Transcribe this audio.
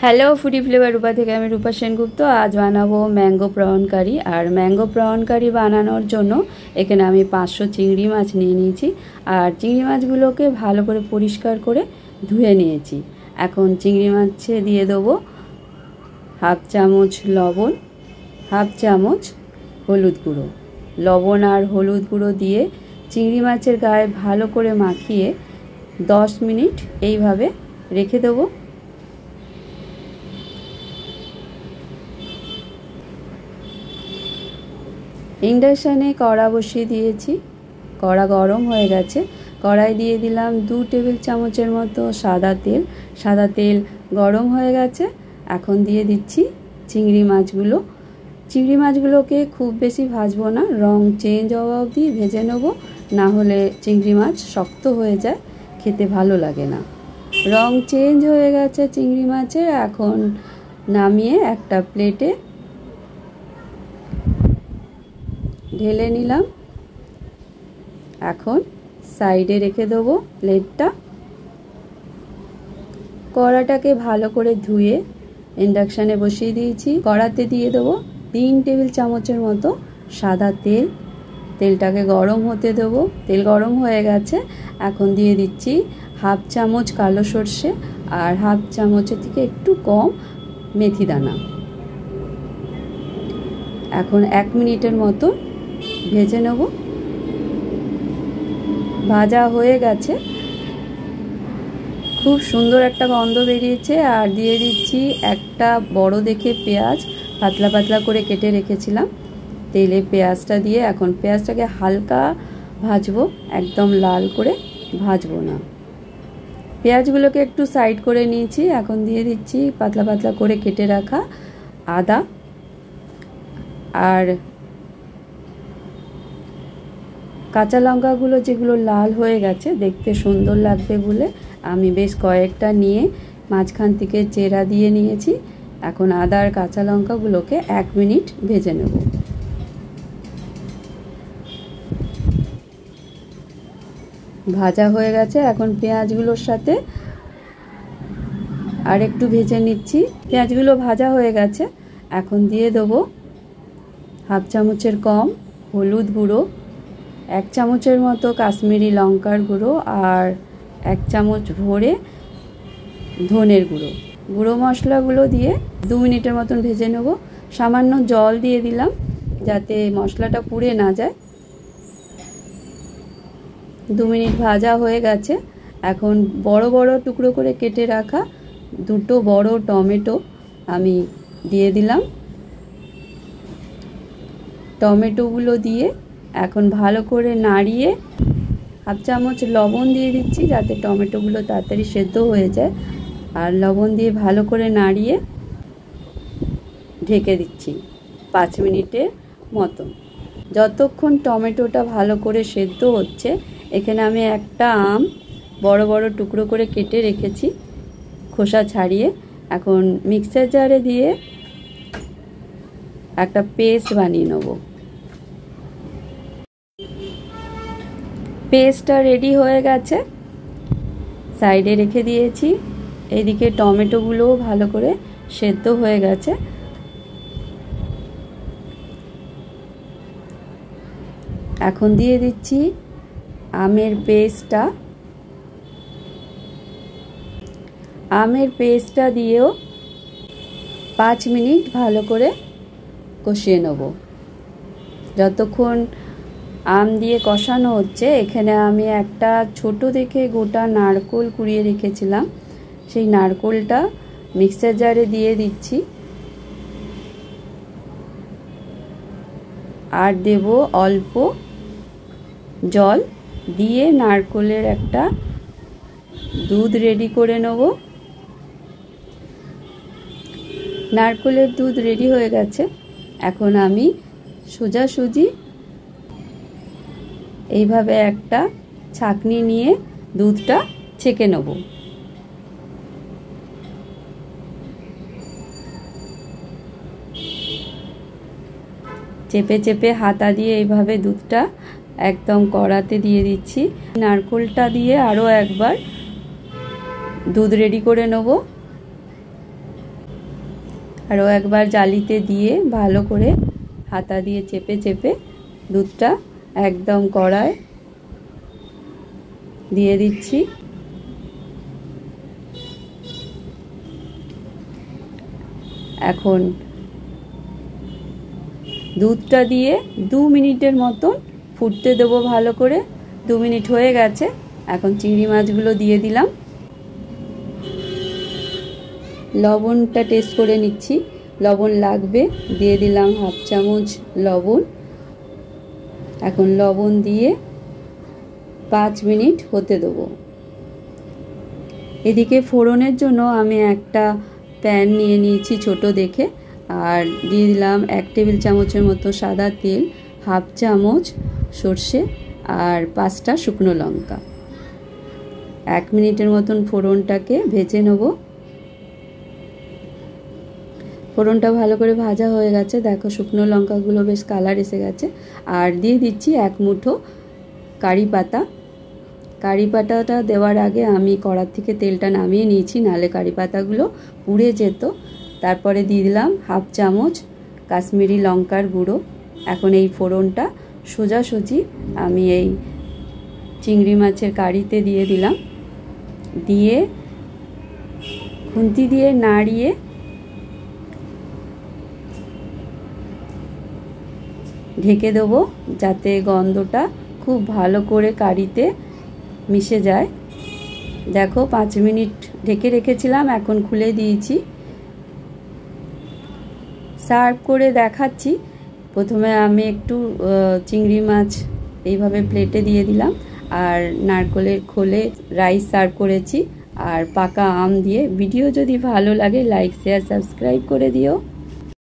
Hello foodie flavour রূপা থেকে আমি রূপা সেনগুপ্ত। আজ বানাবো ম্যাঙ্গো প্রন কারি। আর ম্যাঙ্গো প্রন কারি বানানোর জন্য এখানে আমি 500 চিংড়ি মাছ নিয়ে নিয়েছি। আর চিংড়ি মাছগুলোকে ভালো করে পরিষ্কার করে ধুয়ে নিয়েছি। এখন চিংড়ি মাছে দিয়ে দেবো হাফ চামচ লবণ, হাফ চামচ হলুদ গুঁড়ো। লবণ আর হলুদ গুঁড়ো দিয়ে চিংড়ি মাছের গায়ে ভালো করে মাখিয়ে 10 মিনিট এইভাবে রেখে দেবো। ইন্ডাকশানে কড়া বসিয়ে দিয়েছি, কড়া গরম হয়ে গেছে। কড়াই দিয়ে দিলাম 2 টেবিল চামচের মতো সাদা তেল। সাদা তেল গরম হয়ে গেছে। এখন দিয়ে দিচ্ছি চিংড়ি মাছগুলো। চিংড়ি মাছগুলোকে খুব বেশি ভাজবো না, রং চেঞ্জ হওয়া অবধি ভেজে নেবো, না হলে চিংড়ি মাছ শক্ত হয়ে যায়, খেতে ভালো লাগে না। রং চেঞ্জ হয়ে গেছে চিংড়ি মাছের। এখন নামিয়ে একটা প্লেটে ঢেলে নিলাম। এখন সাইডে রেখে দেবো প্লেটটা। কড়াটাকে ভালো করে ধুয়ে ইন্ডাকশানে বসিয়ে দিয়েছি। কড়াতে দিয়ে দেবো 3 টেবিল চামচের মতো সাদা তেল। তেলটাকে গরম হতে দেবো। তেল গরম হয়ে গেছে। এখন দিয়ে দিচ্ছি হাফ চামচ কালো সর্ষে আর হাফ চামচের থেকে একটু কম মেথি দানা। এখন 1 মিনিটের মতো ভেজে নেব। ভাজা হয়ে গেছে, খুব সুন্দর একটা গন্ধ বেরিয়েছে। আর দিয়ে দিচ্ছি একটা বড় দেখে পেঁয়াজ, পাতলা পাতলা করে কেটে রেখেছিলাম। তেলে পেঁয়াজটা দিয়ে এখন পেঁয়াজটাকে হালকা ভাজবো, একদম লাল করে ভাজবো না। পেঁয়াজগুলোকে একটু সাইড করে নিয়েছি। এখন দিয়ে দিচ্ছি পাতলা পাতলা করে কেটে রাখা আদা আর কাঁচা লঙ্কাগুলো, যেগুলো লাল হয়ে গেছে, দেখতে সুন্দর লাগবে বলে আমি বেশ কয়েকটা নিয়ে মাঝখান থেকে চেরা দিয়ে নিয়েছি। এখন আদা আর কাঁচা লঙ্কাগুলোকে 1 মিনিট ভেজে নেব। ভাজা হয়ে গেছে। এখন পেঁয়াজগুলোর সাথে আর একটু ভেজে নিচ্ছি। পেঁয়াজগুলো ভাজা হয়ে গেছে। এখন দিয়ে দেবো হাফ চামচের কম হলুদ গুঁড়ো, 1 চামচের মতো কাশ্মীরি লঙ্কার গুঁড়ো আর 1 চামচ ভরে ধনের গুঁড়ো। গুঁড়ো মশলাগুলো দিয়ে 2 মিনিটের মতন ভেজে নেব। সামান্য জল দিয়ে দিলাম যাতে মশলাটা পুড়ে না যায়। 2 মিনিট ভাজা হয়ে গেছে। এখন বড় বড় টুকরো করে কেটে রাখা 2টো বড় টমেটো আমি দিয়ে দিলাম। টমেটোগুলো দিয়ে এখন ভালো করে নাড়িয়ে হাফ চামচ লবণ দিয়ে দিচ্ছি যাতে টমেটোগুলো তাড়াতাড়ি সেদ্ধ হয়ে যায়। আর লবণ দিয়ে ভালো করে নাড়িয়ে ঢেকে দিচ্ছি 5 মিনিটের মতো। যতক্ষণ টমেটোটা ভালো করে সেদ্ধ হচ্ছে, এখানে আমি একটা আম বড় বড় টুকরো করে কেটে রেখেছি, খোসা ছাড়িয়ে। এখন মিক্সার জারে দিয়ে একটা পেস্ট বানিয়ে নেব। পেস্টটা রেডি হয়ে গেছে, সাইডে রেখে দিয়েছি। এদিকে টমেটোগুলোও ভালো করে সেদ্ধ হয়ে গেছে। এখন দিয়ে দিচ্ছি আমের পেস্টটা। আমের পেস্টটা দিয়েও 5 মিনিট ভালো করে কষিয়ে নেব। যতক্ষণ আম দিয়ে কষানো হচ্ছে, এখানে আমি একটা ছোট দেখে গোটা নারকেল কুড়িয়ে রেখেছিলাম, সেই নারকেলটা মিক্সার জারে দিয়ে দিচ্ছি। আর দেব অল্প জল দিয়ে নারকেলের একটা দুধ রেডি করে নেব। নারকেলের দুধ রেডি হয়ে গেছে। এখন আমি সোজাসুজি এইভাবে একটা ছাঁকনি নিয়ে দুধটা ছেঁকে নেব। চেপে চেপে হাতা দিয়ে এইভাবে দুধটা একদম কড়াতে দিয়ে দিচ্ছি। নারকেলটা দিয়ে আরও একবার দুধ রেডি করে নেব। আরও একবার জালিতে দিয়ে ভালো করে হাতা দিয়ে চেপে চেপে দুধটা একদম কড়ায় দিয়ে দিচ্ছি। এখন দুধটা দিয়ে 2 মিনিটের মতন ফুটতে দেবো ভালো করে। 2 মিনিট হয়ে গেছে। এখন চিংড়ি মাছগুলো দিয়ে দিলাম। লবণটা টেস্ট করে নিচ্ছি, লবণ লাগবে, দিয়ে দিলাম 1/2 চামচ লবণ। এখন লবণ দিয়ে 5 মিনিট হতে দেবো। এদিকে ফোড়নের জন্য আমি একটা প্যান নিয়ে নিয়েছি ছোট দেখে, আর দিয়ে দিলাম 1 টেবিল চামচের মতো সাদা তেল, 1/2 চামচ সর্ষে আর 5টা শুকনো লঙ্কা। 1 মিনিটের মতন ফোড়নটাকে ভেজে নেব। ফোড়নটা ভালো করে ভাজা হয়ে গেছে, দেখো শুকনো লঙ্কাগুলো বেশ কালার এসে গেছে। আর দিয়ে দিচ্ছি 1 মুঠো কারি পাতা। কারি পাতাটা দেওয়ার আগে আমি কড়ার থেকে তেলটা নামিয়ে নিয়েছি, নালে কারি পাতাগুলো পুড়ে যেত। তারপরে দিয়ে দিলাম 1/2 চামচ কাশ্মীরি লঙ্কার গুঁড়ো। এখন এই ফোড়নটা সোজাসুজি আমি এই চিংড়ি মাছের কারিতে দিয়ে দিলাম। দিয়ে খুন্তি দিয়ে নাড়িয়ে ঢেকে দেবো, যাতে গন্ধটা খুব ভালো করে কারিতে মিশে যায়। দেখো 5 মিনিট ঢেকে রেখেছিলাম, এখন খুলে দিয়েছি। সার্ভ করে দেখাচ্ছি। প্রথমে আমি একটু চিংড়ি মাছ এইভাবে প্লেটে দিয়ে দিলাম, আর নারকেলের খোলে রাইস সার্ভ করেছি, আর পাকা আম দিয়ে। ভিডিও যদি ভালো লাগে লাইক শেয়ার সাবস্ক্রাইব করে দিও।